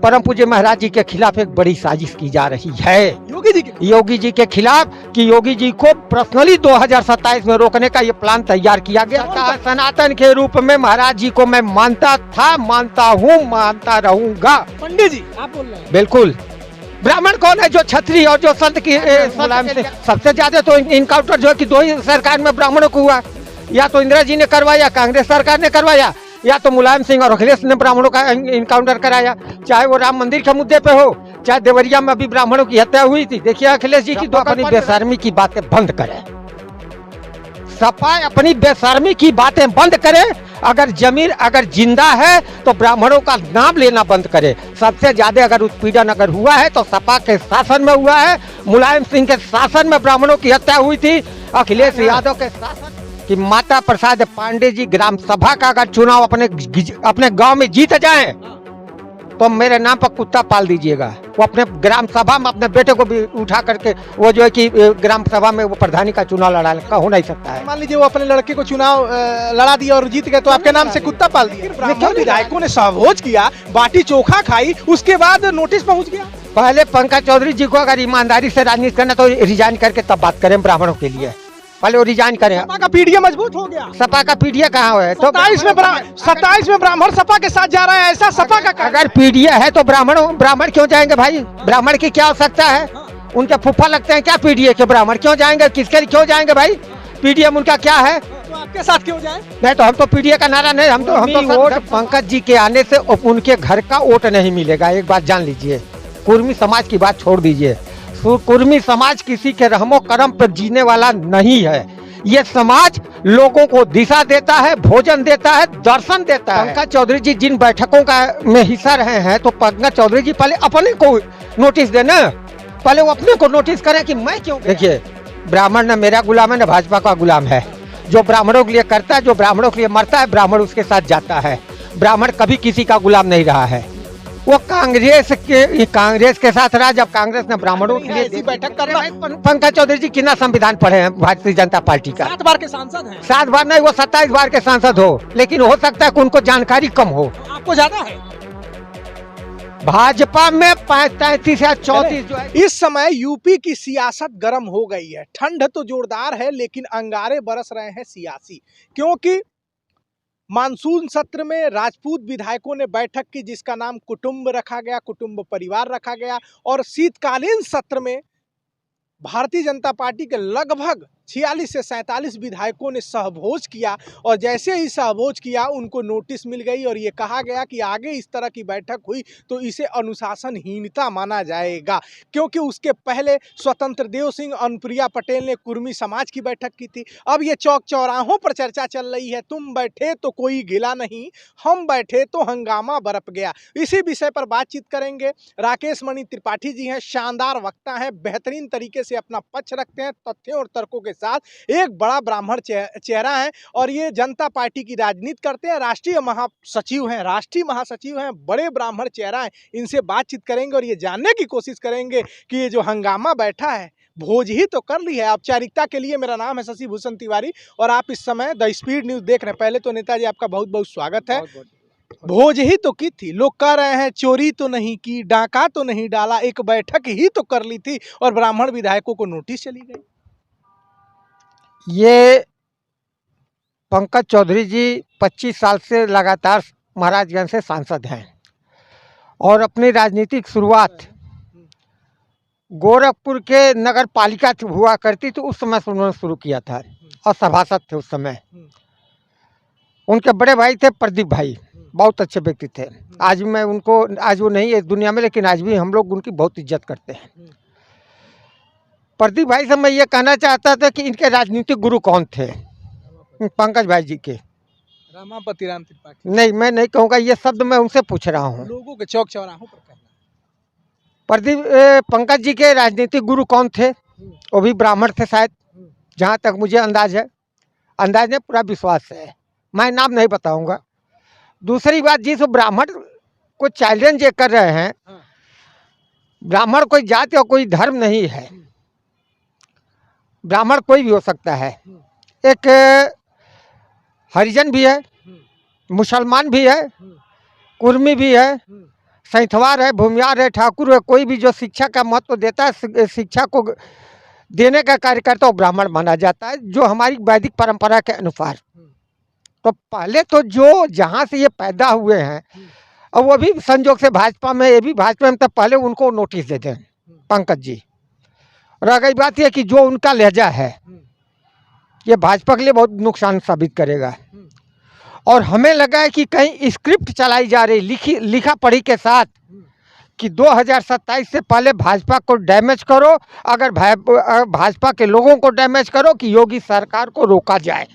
परम पूज्य महाराज जी के खिलाफ एक बड़ी साजिश की जा रही है, योगी जी के खिलाफ, कि योगी जी को पर्सनली 2027 में रोकने का ये प्लान तैयार किया गया था। सनातन के रूप में महाराज जी को मैं मानता था, मानता हूँ, मानता रहूंगा। पंडित जी आप बोल रहे हैं बिल्कुल। ब्राह्मण कौन है जो छत्री और जो संत की मुलायम से सबसे ज्यादा तो इनकाउंटर जो है कि 2 ही सरकार में ब्राह्मणों को हुआ, या तो इंदिरा जी ने करवाया, कांग्रेस सरकार ने करवाया, या तो मुलायम सिंह और अखिलेश ने ब्राह्मणों का इनकाउंटर कराया। चाहे वो राम मंदिर के मुद्दे पे हो, चाहे देवरिया में अभी ब्राह्मणों की हत्या हुई थी। देखिए अखिलेश जी की अपनी बेशर्मी की बातें बंद करें, सपा अपनी बेशर्मी की बातें बंद करे। अगर जमीर अगर जिंदा है तो ब्राह्मणों का नाम लेना बंद करे। सबसे ज्यादा अगर उत्पीड़न अगर हुआ है तो सपा के शासन में हुआ है, मुलायम सिंह के शासन में ब्राह्मणों की हत्या हुई थी, अखिलेश यादव के शासन कि माता प्रसाद पांडे जी ग्राम सभा का अगर चुनाव अपने गांव में जीत जाएं तो मेरे नाम पर कुत्ता पाल दीजिएगा। वो अपने ग्राम सभा में अपने बेटे को भी उठा करके वो जो है कि ग्राम सभा में वो प्रधानी का चुनाव लड़ा का हो नहीं सकता है। मान लीजिए वो अपने लड़के को चुनाव लड़ा दिया और जीत गए तो आपके नाम से कुत्ता पाल दिया। ब्राह्मण विधायकों ने सहभोज किया, बाटी चोखा खाई, उसके बाद नोटिस पहुंच गया। पहले पंकज चौधरी जी को अगर ईमानदारी से राजनीति करना तो रिजाइन करके तब बात करें ब्राह्मणों के लिए। पहले वो रिजाइन करें। सपा का पीडीए मजबूत हो गया। सपा का पीडीए कहाँ है? तो 27 में ब्राह्मण सपा के साथ जा रहा है, ऐसा सपा का अगर पीडीए है तो ब्राह्मण क्यों जाएंगे भाई? ब्राह्मण की क्या आवश्यकता है? उनके फूफा लगते हैं क्या पीडीए के? ब्राह्मण क्यों जाएंगे? किसके क्यों जाएंगे भाई? पीडीएम उनका क्या है? तो आपके साथ क्यों जाए? नहीं तो हम तो पीडीए का नारा नहीं, हम तो वोट पंकज जी के आने से उनके घर का वोट नहीं मिलेगा। एक बात जान लीजिए, कुर्मी समाज की बात छोड़ दीजिए। कुर्मी समाज किसी के रहमो करम पर जीने वाला नहीं है। ये समाज लोगों को दिशा देता है, भोजन देता है, दर्शन देता है। पंकज चौधरी जी जिन बैठकों का में हिस्सा रहे हैं तो पंकज चौधरी जी पहले अपने को नोटिस देना, पहले वो अपने को नोटिस करें कि मैं क्यों। देखिए ब्राह्मण न मेरा गुलाम है न भाजपा का गुलाम है। जो ब्राह्मणों के लिए करता है, जो ब्राह्मणों के लिए मरता है, ब्राह्मण उसके साथ जाता है। ब्राह्मण कभी किसी का गुलाम नहीं रहा है। वो कांग्रेस के साथ रहा जब कांग्रेस ने ब्राह्मणों के लिए ऐसी बैठक कर रहा है। पंकज चौधरी जी कितना संविधान पढ़े हैं भारतीय जनता पार्टी का? 7 बार के सांसद हैं। 7 बार नहीं, वो 27 बार के सांसद हो, लेकिन हो सकता है कि उनको जानकारी कम हो। आपको ज्यादा है। भाजपा में 35 या 34 जो है। इस समय यूपी की सियासत गर्म हो गई है। ठंड तो जोरदार है लेकिन अंगारे बरस रहे हैं सियासी, क्योंकि मानसून सत्र में राजपूत विधायकों ने बैठक की जिसका नाम कुटुंब रखा गया, कुटुंब परिवार रखा गया, और शीतकालीन सत्र में भारतीय जनता पार्टी के लगभग 46 से 47 विधायकों ने सहभोज किया, और जैसे ही सहभोज किया उनको नोटिस मिल गई और ये कहा गया कि आगे इस तरह की बैठक हुई तो इसे अनुशासनहीनता माना जाएगा। क्योंकि उसके पहले स्वतंत्र देव सिंह, अनुप्रिया पटेल ने कुर्मी समाज की बैठक की थी। अब ये चौक चौराहों पर चर्चा चल रही है, तुम बैठे तो कोई गिला नहीं, हम बैठे तो हंगामा बरप गया। इसी विषय पर बातचीत करेंगे। राकेश मणि त्रिपाठी जी हैं, शानदार वक्ता हैं, बेहतरीन तरीके से अपना पक्ष रखते हैं तथ्यों और तर्कों के साथ। एक बड़ा ब्राह्मण चेहरा है और ये जनता पार्टी की राजनीति करते हैं, राष्ट्रीय महासचिव हैं, बड़े ब्राह्मण चेहरा हैं। इनसे बातचीत करेंगे और ये जानने की कोशिश करेंगे कि ये जो हंगामा बैठा है, भोज ही तो कर ली है औपचारिकता के लिए। मेरा नाम है शशि भूषण तिवारी और आप इस समय द स्पीड न्यूज देख रहे हैं। पहले तो नेताजी आपका बहुत बहुत स्वागत है। भोज ही तो की थी, लोग कह रहे हैं चोरी तो नहीं की, डाका तो नहीं डाला, एक बैठक ही तो कर ली थी और ब्राह्मण विधायकों को नोटिस चली गई। ये पंकज चौधरी जी 25 साल से लगातार महाराजगंज से सांसद हैं और अपनी राजनीतिक शुरुआत गोरखपुर के नगर पालिका हुआ करती तो उस समय से उन्होंने शुरू किया था और सभासद थे उस समय। उनके बड़े भाई थे प्रदीप भाई, बहुत अच्छे व्यक्ति थे। आज भी मैं उनको, आज वो नहीं है इस दुनिया में, लेकिन आज भी हम लोग उनकी बहुत इज्जत करते हैं। प्रदीप भाई से मैं ये कहना चाहता था कि इनके राजनीतिक गुरु कौन थे? पंकज भाई जी के। रमापति राम त्रिपाठी। नहीं, मैं नहीं कहूँगा, ये शब्द मैं उनसे पूछ रहा हूँ। लोगों के चौक चौराहों पर कहना। पंकज जी के राजनीतिक गुरु कौन थे? वो भी ब्राह्मण थे शायद, जहाँ तक मुझे अंदाज है। अंदाज में पूरा विश्वास है, मैं नाम नहीं बताऊंगा। दूसरी बात, जिस ब्राह्मण को चैलेंज ये कर रहे हैं, ब्राह्मण कोई जाति और कोई धर्म नहीं है, ब्राह्मण कोई भी हो सकता है। एक हरिजन भी है, मुसलमान भी है, कुर्मी भी है, सैंथवार है, भूमियार है, ठाकुर है, कोई भी जो शिक्षा का महत्व देता है, शिक्षा को देने का कार्य करता है, वो ब्राह्मण माना जाता है, जो हमारी वैदिक परंपरा के अनुसार। तो पहले तो जो जहाँ से ये पैदा हुए हैं, और वो भी संजोग से भाजपा में, ये भी भाजपा में, तब पहले उनको नोटिस देते हैं पंकज जी। रह गई बात ये कि जो उनका लहजा है, ये भाजपा के लिए बहुत नुकसान साबित करेगा। और हमें लगा है कि कहीं स्क्रिप्ट चलाई जा रही लिखा पढ़ी के साथ कि 2027 से पहले भाजपा को डैमेज करो, अगर भाजपा के लोगों को डैमेज करो, कि योगी सरकार को रोका जाए।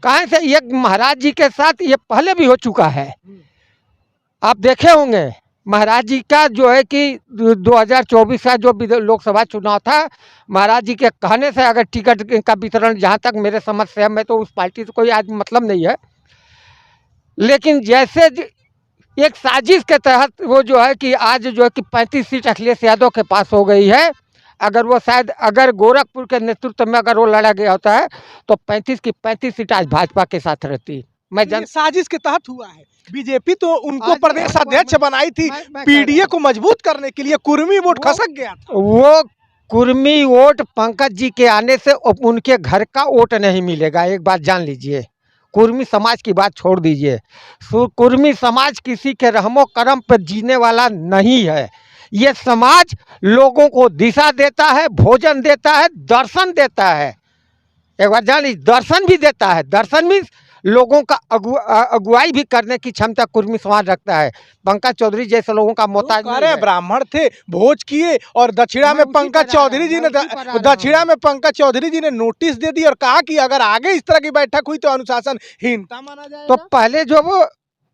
कहाँ से ये महाराज जी के साथ ये पहले भी हो चुका है। आप देखे होंगे महाराज जी का जो है कि 2024 का जो लोकसभा चुनाव था, महाराज जी के कहने से अगर टिकट का वितरण, जहाँ तक मेरे समझ से है, मैं तो उस पार्टी से कोई आज मतलब नहीं है, लेकिन जैसे एक साजिश के तहत वो जो है कि आज जो है कि 35 सीट अखिलेश यादव के पास हो गई है। अगर वो शायद अगर गोरखपुर के नेतृत्व में अगर वो लड़ा गया होता है तो 35 की 35 सीट आज भाजपा के साथ रहती। मैं साजिश के तहत हुआ है। बीजेपी तो उनको प्रदेश अध्यक्ष बनाई थी, पीडीए को मजबूत करने के लिए। कुर्मी वोट खसक गया था। वो कुर्मी वोट पंकज जी के आने से उनके घर का वोट नहीं मिलेगा, एक बात जान लीजिए। कुर्मी समाज की बात छोड़ दीजिए, कुर्मी समाज किसी के रहमो करम पर जीने वाला नहीं है। ये समाज लोगों को दिशा देता है, भोजन देता है, दर्शन देता है। एक बार जान लीजिए, दर्शन भी देता है। दर्शन भी लोगों का अगुवाई भी करने की क्षमता कुर्मी समाज रखता है। पंकज चौधरी जैसे लोगों का मोहताज नहीं है। ब्राह्मण थे, भोज किए, और दक्षिणा में पंकज चौधरी जी ने नोटिस दे दी और कहा कि अगर आगे इस तरह की बैठक हुई तो अनुशासनहीनता माना जाएगा। तो पहले जो वो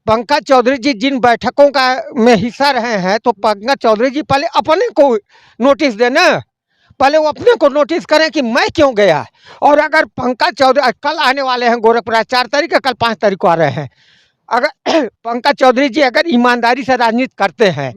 पंकज चौधरी जी जिन बैठकों का में हिस्सा रहे हैं, तो पंकज चौधरी जी पहले अपने को नोटिस देना, पहले वो अपने को नोटिस करें कि मैं क्यों गया। और अगर पंकज चौधरी कल आने वाले हैं गोरखपुर, 4 तारीख कल 5 तारीख को आ रहे हैं, अगर पंकज चौधरी जी अगर ईमानदारी से राजनीति करते हैं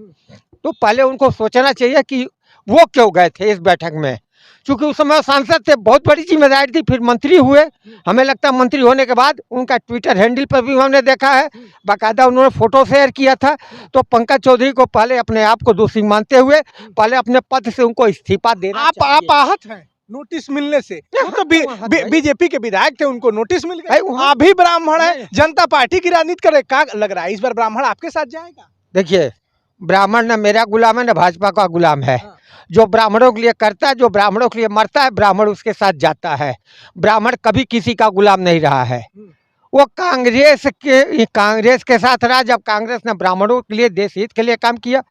तो पहले उनको सोचना चाहिए कि वो क्यों गए थे इस बैठक में। क्योंकि उस समय सांसद थे, बहुत बड़ी जिम्मेदारी थी, फिर मंत्री हुए। हमें लगता है मंत्री होने के बाद उनका ट्विटर हैंडल पर भी हमने देखा है, बाकायदा उन्होंने फोटो शेयर किया था। तो पंकज चौधरी को पहले अपने आप को दोषी मानते हुए पहले अपने पद से उनको इस्तीफा देना चाहिए। आप आहत हैं नोटिस मिलने से? वो तो बीजेपी के विधायक थे, उनको नोटिस मिल गया। अभी ब्राह्मण है, जनता पार्टी की राजनीति करे, क्या लग रहा है इस बार ब्राह्मण आपके साथ जाएगा? देखिए, ब्राह्मण ना मेरा गुलाम है ना भाजपा का गुलाम है। जो ब्राह्मणों के लिए करता है, जो ब्राह्मणों के लिए मरता है, ब्राह्मण उसके साथ जाता है। ब्राह्मण कभी किसी का गुलाम नहीं रहा है। वो कांग्रेस के साथ रहा, जब कांग्रेस ने ब्राह्मणों के लिए, देश हित के लिए काम किया।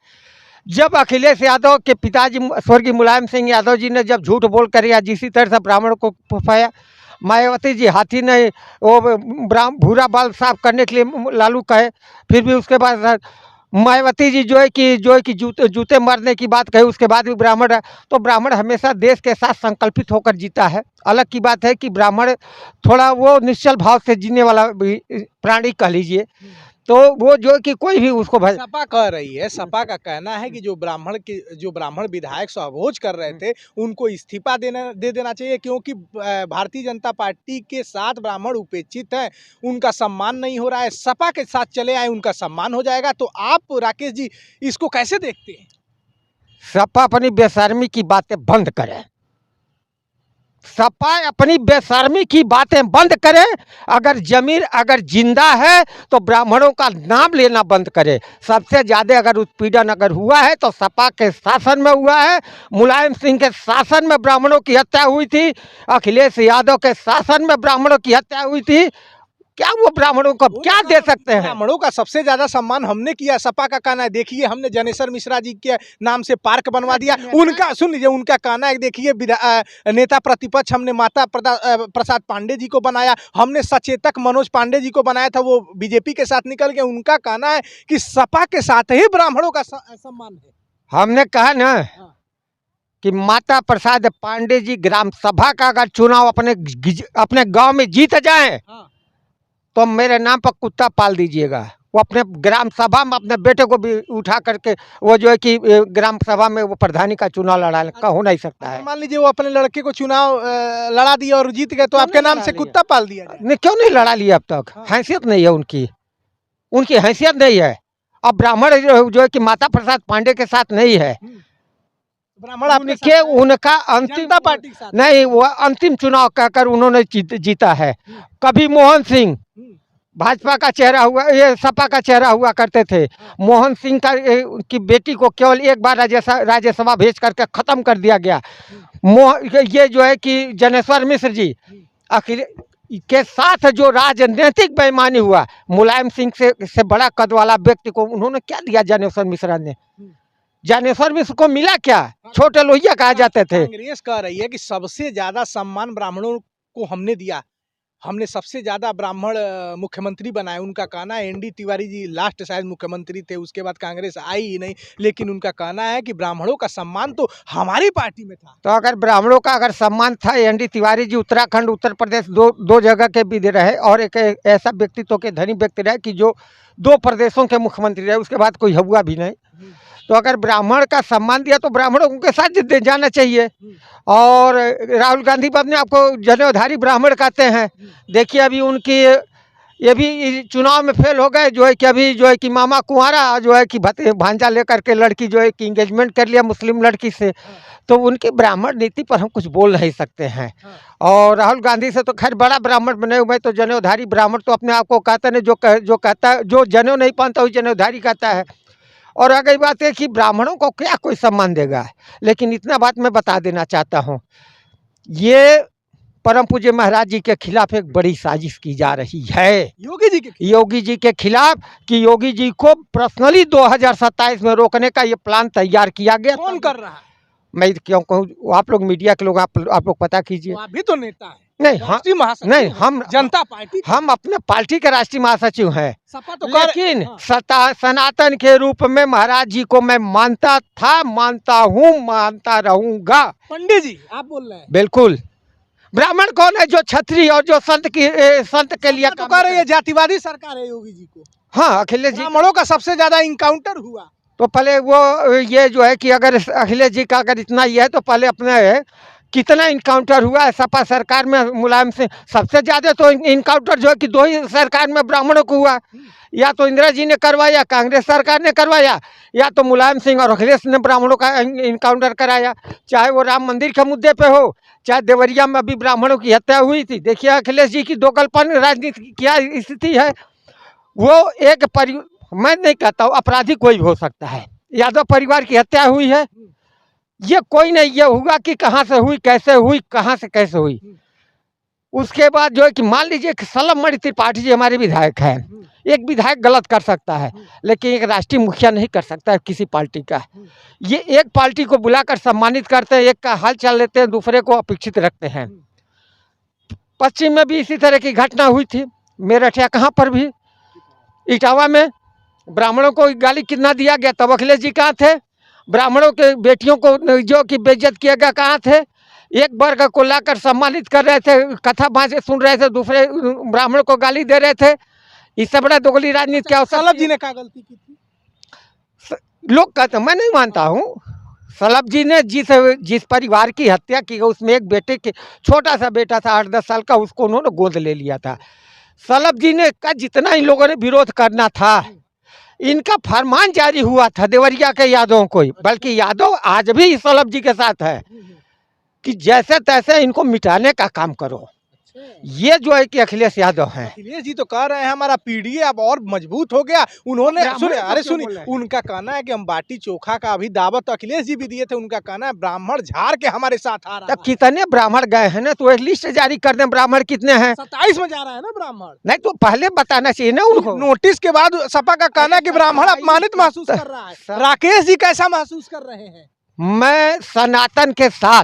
जब अखिलेश यादव के पिताजी स्वर्गीय मुलायम सिंह यादव जी ने जब झूठ बोल कर या जिसी तरह से ब्राह्मणों को फंसाया, मायावती जी हाथी ने वो भूरा बाल साफ करने के लिए लालू कहे, फिर भी उसके बाद मायावती जी जो है कि जूते मारने की बात कही, उसके बाद भी ब्राह्मण है। तो ब्राह्मण हमेशा देश के साथ संकल्पित होकर जीता है। अलग की बात है कि ब्राह्मण थोड़ा वो निश्चल भाव से जीने वाला प्राणी कह लीजिए। तो वो जो कि कोई भी उसको सपा कह रही है, सपा का कहना है कि जो ब्राह्मण विधायक सहभोज कर रहे थे उनको इस्तीफा दे देना चाहिए, क्योंकि भारतीय जनता पार्टी के साथ ब्राह्मण उपेक्षित हैं, उनका सम्मान नहीं हो रहा है। सपा के साथ चले आए, उनका सम्मान हो जाएगा। तो आप राकेश जी इसको कैसे देखते हैं? सपा अपनी बेशर्मी की बातें बंद करें। सपा अपनी बेशर्मी की बातें बंद करे। अगर जमीर अगर जिंदा है तो ब्राह्मणों का नाम लेना बंद करे। सबसे ज़्यादा अगर उत्पीड़न अगर हुआ है तो सपा के शासन में हुआ है। मुलायम सिंह के शासन में ब्राह्मणों की हत्या हुई थी, अखिलेश यादव के शासन में ब्राह्मणों की हत्या हुई थी। क्या वो ब्राह्मणों को क्या दे सकते हैं? ब्राह्मणों का सबसे ज्यादा सम्मान हमने किया। सपा का कहना है, देखिए हमने जनेश्वर मिश्रा जी के नाम से पार्क बनवा दिया। उनका सुन लीजिए, उनका कहना है, देखिए नेता प्रतिपक्ष हमने माता प्रसाद पांडे जी को बनाया, हमने सचेतक मनोज पांडे जी को बनाया था, वो बीजेपी के साथ निकल गए। उनका कहना है कि सपा के साथ ही ब्राह्मणों का सम्मान है। हमने कहा ना कि माता प्रसाद पांडे जी ग्राम सभा का अगर चुनाव अपने गाँव में जीत जाए तो मेरे नाम पर कुत्ता पाल दीजिएगा। वो अपने ग्राम सभा में अपने बेटे को भी उठा करके वो जो है कि ग्राम सभा में वो प्रधानी का चुनाव लड़ा का हो नहीं सकता है। मान लीजिए वो अपने लड़के को चुनाव लड़ा दिया और जीत गए तो आपके नाम से कुत्ता पाल दिया? नहीं, क्यों नहीं लड़ा लिया अब तक? हैसियत नहीं है उनकी हैसियत नहीं है। अब ब्राह्मण जो है कि माता प्रसाद पांडे के साथ नहीं है, ब्राह्मण आपके साथ उनके है? उनका अंतिम जनता पार्टी के साथ है? नहीं, वो अंतिम चुनाव कहकर उन्होंने जीता है। कभी मोहन सिंह हम्म, भाजपा का चेहरा हुआ, ये सपा का चेहरा हुआ करते थे। मोहन सिंह का की बेटी को केवल एक बार राज्यसभा भेज करके खत्म कर दिया गया। ये जो है कि जनेश्वर मिश्र जी अखिल के साथ जो राजनीतिक बेईमानी हुआ, मुलायम सिंह से बड़ा कद वाला व्यक्ति को उन्होंने क्या दिया जनेश्वर मिश्रा ने? ज्ञानेश्वर मिश्र को मिला क्या? छोटे लोहिया कहा जाते थे। कांग्रेस कह रही है कि सबसे ज्यादा सम्मान ब्राह्मणों को हमने दिया, हमने सबसे ज्यादा ब्राह्मण मुख्यमंत्री बनाए। उनका कहना है, एनडी तिवारी जी लास्ट शायद मुख्यमंत्री थे, उसके बाद कांग्रेस आई ही नहीं, लेकिन उनका कहना है कि ब्राह्मणों का सम्मान तो हमारी पार्टी में था। तो अगर ब्राह्मणों का अगर सम्मान था, एनडी तिवारी जी उत्तराखंड उत्तर प्रदेश दो जगह के भी रहे और एक ऐसा व्यक्तित्व के धनी व्यक्ति रहे कि जो 2 प्रदेशों के मुख्यमंत्री रहे, उसके बाद कोई हुआ भी नहीं। तो अगर ब्राह्मण का सम्मान दिया तो ब्राह्मणों के साथ जाना चाहिए। और राहुल गांधी अपने आपको जनेऊधारी ब्राह्मण कहते हैं। देखिए अभी उनकी ये भी चुनाव में फेल हो गए, जो है कि अभी जो है कि मामा कुंवारा जो है कि भांजा लेकर के लड़की जो है कि इंगेजमेंट कर लिया मुस्लिम लड़की से। तो उनकी ब्राह्मण नीति पर हम कुछ बोल नहीं सकते हैं। और राहुल गांधी से तो खैर बड़ा ब्राह्मण बने हुए, तो जनेऊधारी ब्राह्मण तो अपने आप को कहते हैं, जो कहता है, जो जनेऊ नहीं पहनता वही जनेऊधारी कहता है। और अगली बात है कि ब्राह्मणों को क्या कोई सम्मान देगा। लेकिन इतना बात मैं बता देना चाहता हूँ, ये परम पूज्य महाराज जी के खिलाफ एक बड़ी साजिश की जा रही है, योगी जी के खिलाफ, कि योगी जी को पर्सनली 2027 में रोकने का ये प्लान तैयार किया गया। कौन कर रहा है? मैं क्यों कहूँ, आप लोग मीडिया के लोग आप लोग पता कीजिए। तो आप भी तो नेता है। नहीं, राष्ट्रीय महासचिव नहीं, हम जनता पार्टी, हम अपने पार्टी के राष्ट्रीय महासचिव हैं। सपा तो लेकिन सनातन के रूप में महाराज जी को मैं मानता था, मानता हूँ, मानता रहूंगा। पंडित जी आप बोल रहे हैं? बिल्कुल। ब्राह्मण कौन है जो छत्री और जो संत के लिए तो कह रही है जातिवादी सरकार है योगी जी को। हाँ, अखिलेश जी ब्राह्मणों का सबसे ज्यादा इनकाउंटर हुआ। तो पहले वो ये जो है कि अगर अखिलेश जी का अगर इतना ही है तो पहले अपने कितना इनकाउंटर हुआ है सपा सरकार में मुलायम से? सबसे ज्यादा तो इनकाउंटर जो है कि 2 ही सरकार में ब्राह्मणों को हुआ, या तो इंदिरा जी ने करवाया, कांग्रेस सरकार ने करवाया, या तो मुलायम सिंह और अखिलेश ने ब्राह्मणों का इनकाउंटर कराया। चाहे वो राम मंदिर के मुद्दे पे हो, चाहे देवरिया में अभी ब्राह्मणों की हत्या हुई थी। देखिए अखिलेश जी की दोगलपन राजनीति की क्या स्थिति है। वो एक मैं नहीं कहता हूँ अपराधी कोई भी हो सकता है, यादव परिवार की हत्या हुई है, ये कोई नहीं ये हुआ कि कहाँ से हुई, कैसे हुई, कहाँ से कैसे हुई। उसके बाद जो है कि मान लीजिए कि सलमणि त्रिपाठी जी हमारे विधायक हैं, एक विधायक गलत कर सकता है लेकिन एक राष्ट्रीय मुखिया नहीं कर सकता है किसी पार्टी का। ये एक पार्टी को बुलाकर सम्मानित करते हैं, एक का हाल चाल लेते हैं, दूसरे को अपेक्षित रखते हैं। पश्चिम में भी इसी तरह की घटना हुई थी, मेरठ या कहाँ पर भी, इटावा में ब्राह्मणों को गाली कितना दिया गया, तब अखिलेश जी कहाँ थे? ब्राह्मणों के बेटियों को जो कि बेइज्जत किया गया कहाँ थे? एक वर्ग को लाकर सम्मानित कर रहे थे, कथा भाषण सुन रहे थे, दूसरे ब्राह्मणों को गाली दे रहे थे। इससे बड़ा दोगली राजनीति क्या हो सकती है? सलभ जी ने क्या गलती की थी? लोग कहते, मैं नहीं मानता हूँ। सलभ जी ने जिस परिवार की हत्या की उसमें एक बेटे के छोटा सा बेटा था 8-10 साल का, उसको उन्होंने गोद ले लिया था। सलभ जी ने का जितना इन लोगों ने विरोध करना था, इनका फरमान जारी हुआ था देवरिया के यादवों को, बल्कि यादव आज भी सलभ जी के साथ है कि जैसे तैसे इनको मिटाने का काम करो। ये जो है कि अखिलेश यादव हैं। अखिलेश जी तो कह रहे हैं हमारा पीडीए अब और मजबूत हो गया। उन्होंने सुनिए उनका कहना है कि हम बाटी चोखा का अभी दावत तो अखिलेश जी भी दिए थे। उनका कहना है ब्राह्मण झाड़ के हमारे साथ आ रहा है। कितने ब्राह्मण गए हैं ना, तो एक लिस्ट जारी कर दें ब्राह्मण कितने हैं। 27 में जा रहा है ना ब्राह्मण। नहीं तो पहले बताना चाहिए ना उनको। नोटिस के बाद सपा का कहना है कि ब्राह्मण अपमानित महसूस कर रहा है। राकेश जी कैसा महसूस कर रहे हैं? मैं सनातन के साथ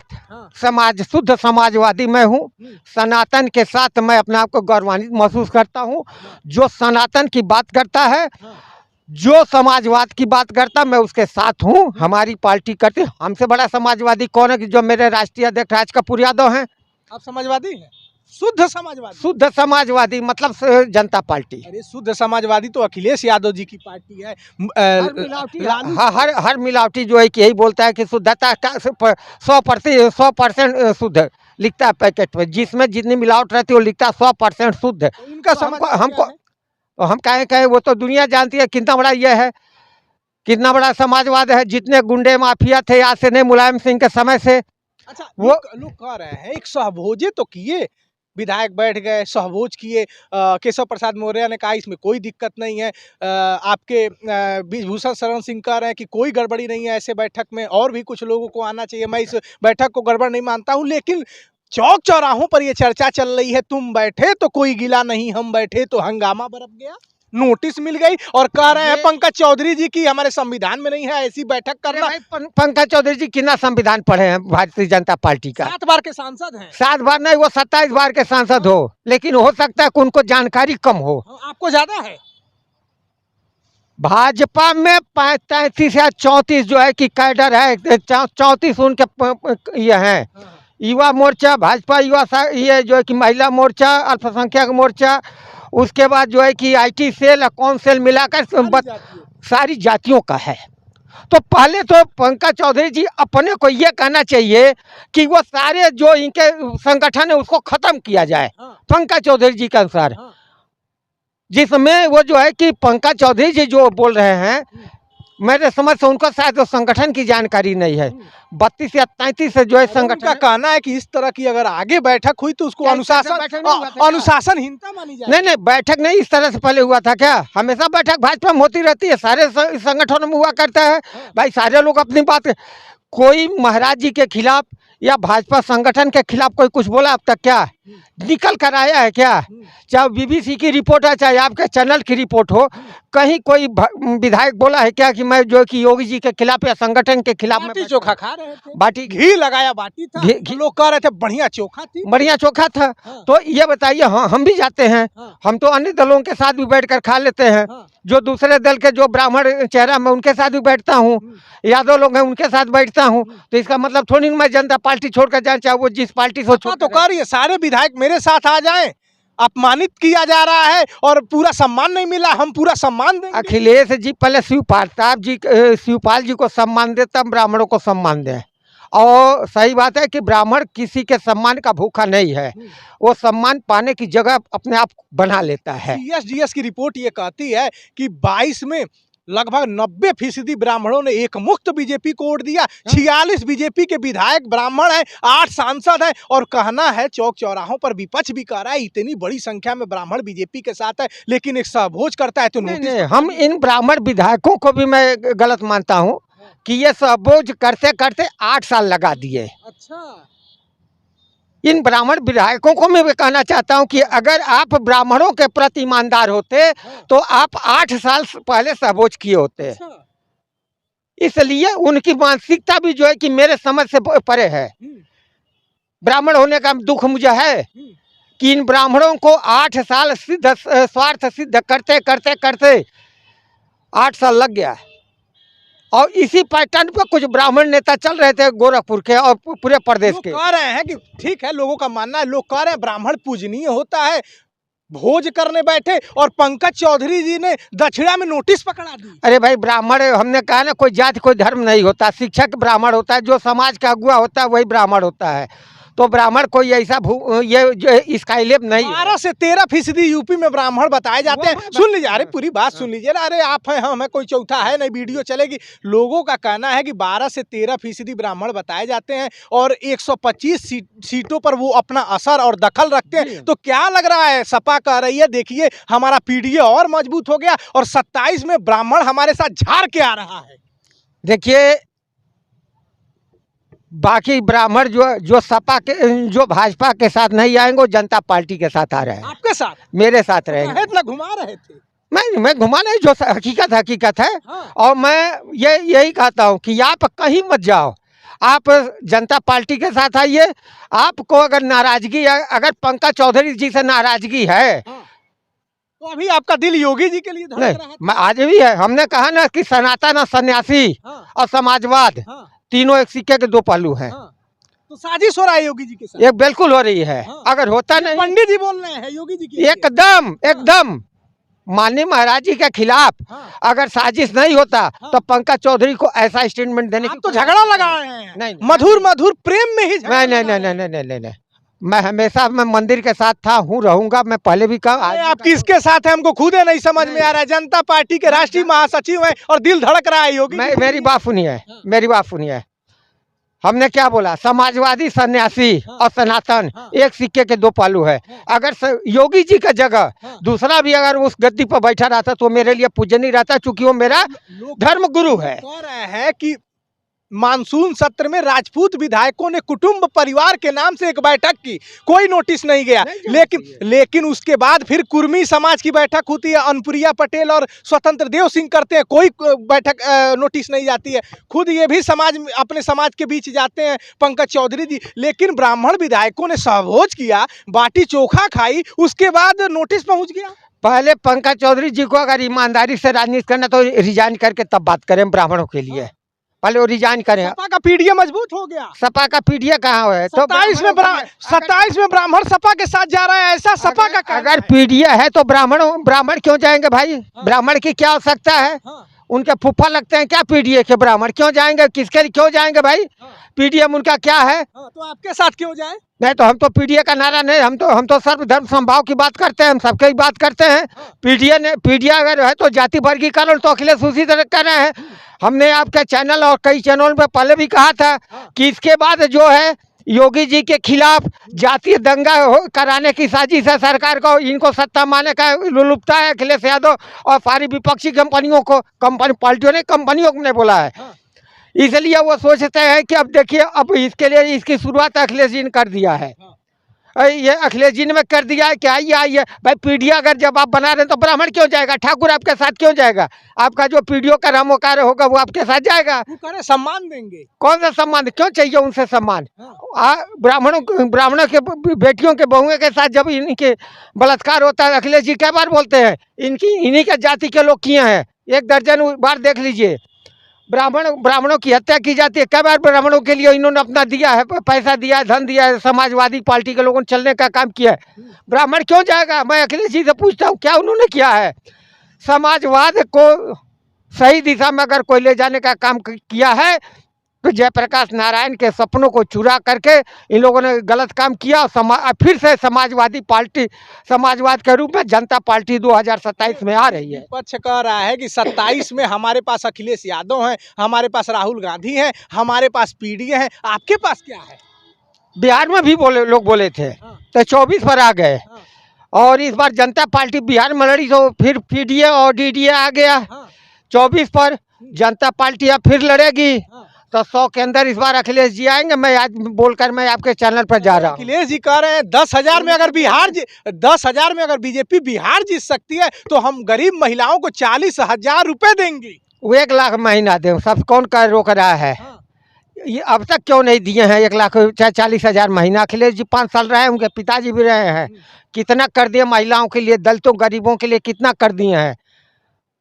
शुद्ध समाजवादी मैं हूँ। सनातन के साथ मैं अपने आप को गौरवान्वित महसूस करता हूँ। जो सनातन की बात करता है, जो समाजवाद की बात करता, मैं उसके साथ हूँ। हमारी पार्टी करती, हमसे बड़ा समाजवादी कौन है कि जो मेरे राष्ट्रीय अध्यक्ष राज कपूर यादव हैं। आप समाजवादी हैं? शुद्ध समाजवादी? शुद्ध समाजवादी मतलब जनता पार्टी। अरे शुद्ध समाजवादी तो अखिलेश यादव जी की पार्टी है। हर मिलावटी जो है कि यही बोलता है कि शुद्धता का 100% शुद्ध लिखता है पैकेट में, जिसमें जितनी मिलावट रहती है वो लिखता है 100% शुद्ध। इनका हमको हम कहें वो तो दुनिया जानती है कितना बड़ा ये है। कितना बड़ा समाजवाद है, जितने गुंडे माफिया थे आज से नहीं, मुलायम सिंह के समय से। अच्छा, वो लोग कह रहे हैं एक सहभोजे तो किए, विधायक बैठ गए सहभोज किए। केशव प्रसाद मौर्य ने कहा इसमें कोई दिक्कत नहीं है। आपके ब्रिजभूषण शरण सिंह कह रहे हैं कि कोई गड़बड़ी नहीं है ऐसे बैठक में, और भी कुछ लोगों को आना चाहिए। मैं इस बैठक को गड़बड़ नहीं मानता हूं, लेकिन चौक चौराहों पर यह चर्चा चल रही है, तुम बैठे तो कोई गिला नहीं, हम बैठे तो हंगामा बरप गया, नोटिस मिल गई, और कह रहे हैं पंकज चौधरी जी की हमारे संविधान में नहीं है ऐसी बैठक करना। पंकज चौधरी जी कितना संविधान पढ़े हैं भारतीय जनता पार्टी का? 7 बार के सांसद हैं। 7 बार नहीं, वो 27 बार के सांसद हो, लेकिन हो सकता है कि उनको जानकारी कम हो। आपको ज्यादा है। भाजपा में 35 या 34 जो है कि कैडर है, 34 उनके ये हैं। युवा मोर्चा, भाजपा युवा, ये जो है कि महिला मोर्चा, अल्पसंख्यक मोर्चा, उसके बाद जो है कि IT सेल, कौन सेल मिलाकर सारी जातियों का है। तो पहले तो पंकज चौधरी जी अपने को ये कहना चाहिए कि वो सारे जो इनके संगठन है उसको खत्म किया जाए। पंकज चौधरी जी के अनुसार, जिसमें वो जो है कि पंकज चौधरी जी जो बोल रहे हैं, मेरे समझ से उनको शायद तो संगठन की जानकारी नहीं है। 32 या 33 से जो है संगठन का कहना है कि इस तरह की अगर आगे बैठक हुई तो उसको अनुशासनहीनता मानी जाए। नहीं, बैठक नहीं, इस तरह से पहले हुआ था क्या? हमेशा बैठक भाजपा में होती रहती है, सारे संगठनों में हुआ करता है भाई। सारे लोग अपनी बात, कोई महाराज जी के खिलाफ या भाजपा संगठन के खिलाफ कोई कुछ बोला अब तक क्या? निकल कर आया है क्या? चाहे BBC की रिपोर्ट है, चाहे आपके चैनल की रिपोर्ट हो, कहीं कोई विधायक बोला है क्या कि मैं जो कि योगी जी के खिलाफ या संगठन के खिलाफ? बाटी चोखा खा रहे थे, बाटी घी लगाया बाटी था, लोग कह रहे थे बढ़िया चोखा थी, बढ़िया चोखा था। तो ये बताइए, हाँ हम भी जाते हैं, हम तो अन्य दलों के साथ भी बैठकर खा लेते हैं। जो दूसरे दल के जो ब्राह्मण चेहरा, मैं उनके साथ भी बैठता हूँ, यादव लोग हैं उनके साथ बैठता हूँ। तो इसका मतलब थोड़ी मैं जनता पार्टी छोड़कर जाए, चाहे वो जिस पार्टी से छोड़। तो कह रही है सारे विधायक मेरे साथ आ जाएं, अपमानित किया जा रहा है और पूरा सम्मान नहीं मिला, हम पूरा सम्मान देंगे। अखिलेश जी पहले शिवपाल जी को सम्मान दे, तब ब्राह्मणों को सम्मान दें। और सही बात है कि ब्राह्मण किसी के सम्मान का भूखा नहीं है, वो सम्मान पाने की जगह अपने आप बना लेता है। CSDS की रिपोर्ट ये कहती है कि 22 में लगभग 90% ब्राह्मणों ने एक मुक्त बीजेपी को वोट दिया। 46 बीजेपी के विधायक ब्राह्मण हैं, 8 सांसद हैं, और कहना है चौक चौराहों पर विपक्ष भी कह रहा है इतनी बड़ी संख्या में ब्राह्मण बीजेपी के साथ है, लेकिन एक सहभोज करता है तो नोटिस। हम इन ब्राह्मण विधायकों को भी मैं गलत मानता हूँ कि ये सहभोज करते करते 8 साल लगा दिए। अच्छा, इन ब्राह्मण विधायकों को मैं कहना चाहता हूं कि अगर आप ब्राह्मणों के प्रति ईमानदार होते तो आप 8 साल पहले सहभोज किए होते। इसलिए उनकी मानसिकता भी जो है कि मेरे समझ से परे है। ब्राह्मण होने का दुख मुझे है कि इन ब्राह्मणों को 8 साल स्वार्थ सिद्ध करते करते करते 8 साल लग गया। और इसी पैटर्न पे कुछ ब्राह्मण नेता चल रहे थे गोरखपुर के और पूरे प्रदेश के। कह रहे हैं कि ठीक है, लोगों का मानना है, लोग कह रहे हैं ब्राह्मण पूजनीय होता है, भोज करने बैठे और पंकज चौधरी जी ने दक्षिणा में नोटिस पकड़ा दी। अरे भाई, ब्राह्मण हमने कहा ना, कोई जाति कोई धर्म नहीं होता, शिक्षक ब्राह्मण होता है, जो समाज का अगुआ होता है वही ब्राह्मण होता है। तो ब्राह्मण कोई ऐसा इसका इलेब नहीं। 12 से 13% यूपी में ब्राह्मण बताए जाते हैं। सुन लीजिए, अरे पूरी बात सुन लीजिए ना। अरे आप हैं, हम है, कोई चौथा है नहीं, वीडियो चलेगी। लोगों का कहना है कि 12 से 13% ब्राह्मण बताए जाते हैं और 125 सीटों पर वो अपना असर और दखल रखते हैं। तो क्या लग रहा है, सपा कह रही है देखिए हमारा पीडीए और मजबूत हो गया और 27 में ब्राह्मण हमारे साथ झाड़ के आ रहा है। देखिए, बाकी ब्राह्मण जो सपा के, जो भाजपा के साथ नहीं आएंगे, वो जनता पार्टी के साथ आ रहे हैं। आपके साथ? मेरे साथ रहेंगे। इतना घुमा रहे थे। मैं घुमा नहीं, जो हकीकत है। और मैं यही कहता हूँ कि आप कहीं मत जाओ, आप जनता पार्टी के साथ आइए। आपको अगर नाराजगी, अगर पंकज चौधरी जी से नाराजगी है तो अभी आपका दिल योगी जी के लिए धड़क रहा है। मैं आज भी है। हमने कहा ना कि सनातन, सन्यासी और समाजवाद तीनों एक सिक्के के 2 पहलू हैं। तो साजिश हो रहा है योगी जी के साथ। ये बिल्कुल हो रही है। अगर होता नहीं, पंडित जी बोल रहे हैं योगी जी की, एकदम माननीय महाराज जी के खिलाफ अगर साजिश नहीं होता तो पंकज चौधरी को ऐसा स्टेटमेंट देने की। तो झगड़ा लगा रहे हैं। नहीं, मधुर प्रेम में ही नहीं। मैं हमेशा मैं मंदिर के साथ था, हूँ, रहूंगा। मैं पहले भी कहा, आज अरे भी आप कहूंगा। किसके साथ है हमको खुद ही नहीं समझ में आ रहा है। जनता पार्टी के राष्ट्रीय महासचिव हैं और दिल धड़क रहा है योगी जी। मेरी बात सुनिए, मेरी बात सुनिए। हमने क्या बोला? समाजवादी, सन्यासी और सनातन एक सिक्के के दो पहलू है। अगर योगी जी का जगह दूसरा भी अगर उस गद्दी पर बैठा रहता तो मेरे लिए पूजनीय रहता, क्योंकि वो मेरा धर्म गुरु है। कह रहे हैं कि मानसून सत्र में राजपूत विधायकों ने कुटुंब परिवार के नाम से एक बैठक की, कोई नोटिस नहीं गया। लेकिन उसके बाद फिर कुर्मी समाज की बैठक होती है, अनुप्रिया पटेल और स्वतंत्र देव सिंह करते हैं, कोई बैठक नोटिस नहीं जाती है। खुद ये भी समाज अपने समाज के बीच जाते हैं पंकज चौधरी जी, लेकिन ब्राह्मण विधायकों ने सहभोज किया, बाटी चोखा खाई, उसके बाद नोटिस पहुंच गया। पहले पंकज चौधरी जी को अगर ईमानदारी से राजनीति करना तो रिजाइन करके तब बात करें ब्राह्मणों के लिए। पहले वो रिजाइन करें। सपा का पीडीए मजबूत हो गया। सपा का पीडीए कहाँ है? तो 27 में ब्राह्मण सपा के साथ जा रहा है, ऐसा सपा का कहना अगर है। पीडीए है तो ब्राह्मण क्यों जाएंगे भाई? ब्राह्मण की क्या आवश्यकता है? उनके फूफा लगते हैं क्या पीडीए के? ब्राह्मण क्यों जाएंगे? किसके लिए क्यों जाएंगे भाई? पीडीए उनका क्या है? तो आपके साथ क्यों जाए? नहीं तो हम तो पीडीए का नारा नहीं, हम तो सर्वधर्म समभाव की बात करते हैं, हम सबके ही बात करते हैं। पीडीए अगर है तो जाति वर्गीकरण तो अखिलेश उसी तरह कर रहे हैं। हमने आपके चैनल और कई चैनल पे पहले भी कहा था कि इसके बाद जो है योगी जी के खिलाफ जातीय दंगा कराने की साजिश है सरकार को। इनको सत्ता माने का लुलुपता है अखिलेश यादव और सारी विपक्षी पार्टियों ने कंपनियों ने बोला है। इसलिए वो सोचते हैं कि अब देखिए, अब इसके लिए इसकी शुरुआत अखिलेश जी ने कर दिया है। ये अखिलेश जी ने कर दिया है कि आइए भाई, पीडीए अगर जब आप बना रहे हैं तो ब्राह्मण क्यों जाएगा? ठाकुर आपके साथ क्यों जाएगा? आपका जो पीडीओ का रामोकार होगा वो आपके साथ जाएगा। वो कह रहे सम्मान देंगे। कौन सा सम्मान? क्यों चाहिए उनसे सम्मान? ब्राह्मणों के बेटियों के बहुओं के साथ जब इनके बलात्कार होता है, अखिलेश जी कई बार बोलते हैं इन्हीं के जाति के लोग किए हैं। 1 दर्जन बार देख लीजिए ब्राह्मणों की हत्या की जाती है। कई बार ब्राह्मणों के लिए इन्होंने अपना दिया है, पैसा दिया है, धन दिया है, समाजवादी पार्टी के लोगों ने चलने का काम किया है। ब्राह्मण क्यों जाएगा? मैं अखिलेश जी से पूछता हूँ क्या उन्होंने किया है? समाजवाद को सही दिशा में अगर कोई ले जाने का काम किया है तो जयप्रकाश नारायण के सपनों को चुरा करके इन लोगों ने गलत काम किया। फिर से समाजवाद के रूप में जनता पार्टी 2027 में आ रही है। विपक्ष कह रहा है कि 27 में हमारे पास अखिलेश यादव हैं, हमारे पास राहुल गांधी हैं, हमारे पास पीडीए हैं, आपके पास क्या है? बिहार में भी लोग बोले थे तो 24 पर आ गए और इस बार जनता पार्टी बिहार में लड़ी तो फिर पीडीए और डीडीए आ गया। 24 पर जनता पार्टी अब फिर लड़ेगी तो 100 के अंदर इस बार अखिलेश जी आएंगे। मैं आज बोलकर मैं आपके चैनल पर जा रहा हूँ। अखिलेश जी कह रहे हैं 10,000 में अगर 10,000 में अगर बीजेपी बिहार जीत सकती है तो हम गरीब महिलाओं को 40,000 रुपए देंगे। वो 1 लाख महीना दे, सब कौन कर रोक रहा है? ये अब तक क्यों नहीं दिए हैं 1 लाख चाहे 40,000 महीना? अखिलेश जी 5 साल रहे, उनके पिताजी भी रहे हैं। कितना कर दिए महिलाओं के लिए, दलितों गरीबों के लिए कितना कर दिए हैं?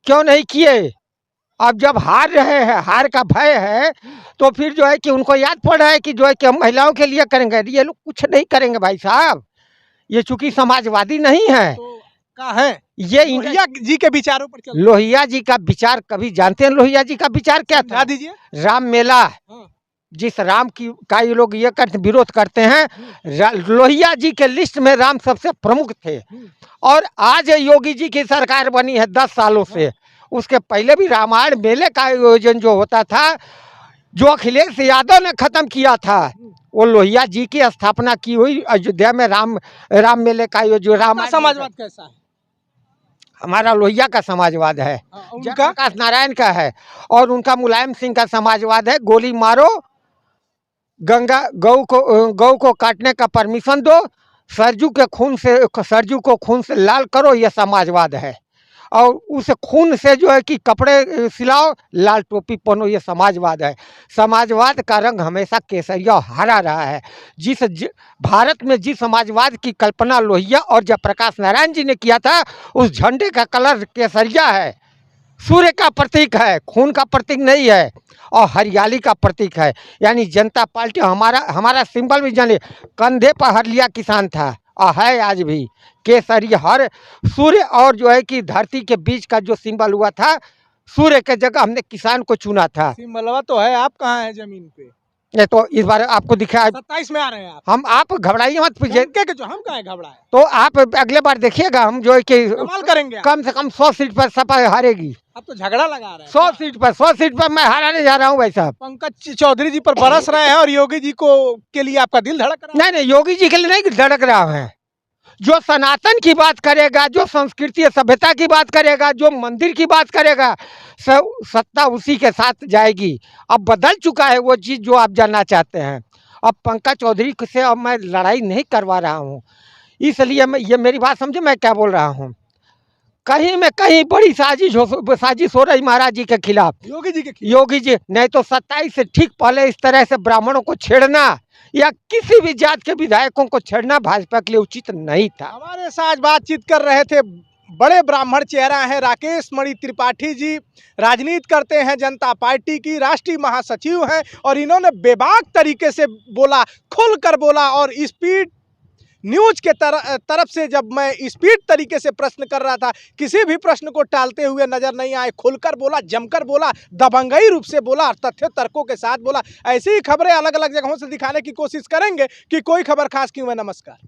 क्यों नहीं किए? अब जब हार रहे हैं, हार का भय है तो फिर जो है कि उनको याद पड़ रहा है कि जो है कि हम महिलाओं के लिए करेंगे। ये लोग कुछ नहीं करेंगे भाई साहब, ये चूंकि समाजवादी नहीं है। तो का है ये लोहिया जी के विचारों पर चल। लोहिया जी का विचार कभी जानते हैं? लोहिया जी का विचार क्या था? दीजिए। राम मेला, जिस राम का ये लोग ये विरोध करते हैं, लोहिया जी के लिस्ट में राम सबसे प्रमुख थे। और आज योगी जी की सरकार बनी है 10 सालों से, उसके पहले भी रामायण मेले का आयोजन जो होता था, जो अखिलेश यादव ने खत्म किया था, वो लोहिया जी की स्थापना की हुई अयोध्या में राम मेले का आयोजन। राम समाजवाद कैसा है? हमारा लोहिया का समाजवाद है, जयप्रकाश नारायण का है, और उनका मुलायम सिंह का समाजवाद है। गोली मारो, गौ को काटने का परमिशन दो, सरजू को खून से लाल करो, ये समाजवाद है। और उस खून से जो है कि कपड़े सिलाओ, लाल टोपी पहनो, ये समाजवाद है। समाजवाद का रंग हमेशा केसरिया हरा रहा है। भारत में जिस समाजवाद की कल्पना लोहिया और जयप्रकाश नारायण जी ने किया था, उस झंडे का कलर केसरिया है, सूर्य का प्रतीक है, खून का प्रतीक नहीं है, और हरियाली का प्रतीक है। यानी जनता पार्टी हमारा सिंबल भी जानिए, कंधे पर हरिया किसान था और है आज भी केसरी। हर सूर्य और जो है कि धरती के बीच का जो सिंबल हुआ था, सूर्य के जगह हमने किसान को चुना था। सिंबलवा तो है, आप कहाँ है जमीन पे? ये तो इस बार आपको दिखा 27 में आ रहे हैं आप। आप घबराइए मत। के जो हम काहे घबराए, तो आप अगले बार देखिएगा हम जो है कि कमाल करेंगे आप। कम से कम 100 सीट पर सपा हारेगी। अब तो झगड़ा लगा रहे हैं। 100 सीट पर मैं हराने जा रहा हूँ भाई साहब। पंकज चौधरी जी पर बरस रहे हैं और योगी जी को के लिए आपका दिल धड़क रहा है। नहीं योगी जी के लिए नहीं धड़क रहा है। जो सनातन की बात करेगा, जो संस्कृति सभ्यता की बात करेगा, जो मंदिर की बात करेगा, सत्ता उसी के साथ जाएगी। अब बदल चुका है वो चीज़ जो आप जानना चाहते हैं। अब पंकज चौधरी से अब मैं लड़ाई नहीं करवा रहा हूँ, इसलिए मैं, ये मेरी बात समझे मैं क्या बोल रहा हूँ। कहीं में कहीं बड़ी साजिश हो रही महाराज जी के खिलाफ, योगी जी नहीं तो 27 से ठीक पहले इस तरह से ब्राह्मणों को छेड़ना या किसी भी जात के विधायकों को छेड़ना भाजपा के लिए उचित नहीं था। हमारे साथ बातचीत कर रहे थे बड़े ब्राह्मण चेहरा है राकेश मणि त्रिपाठी जी, राजनीति करते हैं जनता पार्टी की, राष्ट्रीय महासचिव हैं और इन्होंने बेबाक तरीके से बोला, खुलकर बोला। और स्पीड न्यूज के तरफ से जब मैं स्पीड तरीके से प्रश्न कर रहा था, किसी भी प्रश्न को टालते हुए नजर नहीं आए। खुलकर बोला, जमकर बोला, दबंगई रूप से बोला और तथ्य तर्कों के साथ बोला। ऐसी ही खबरें अलग अलग जगहों से दिखाने की कोशिश करेंगे कि कोई खबर खास क्यों है। नमस्कार।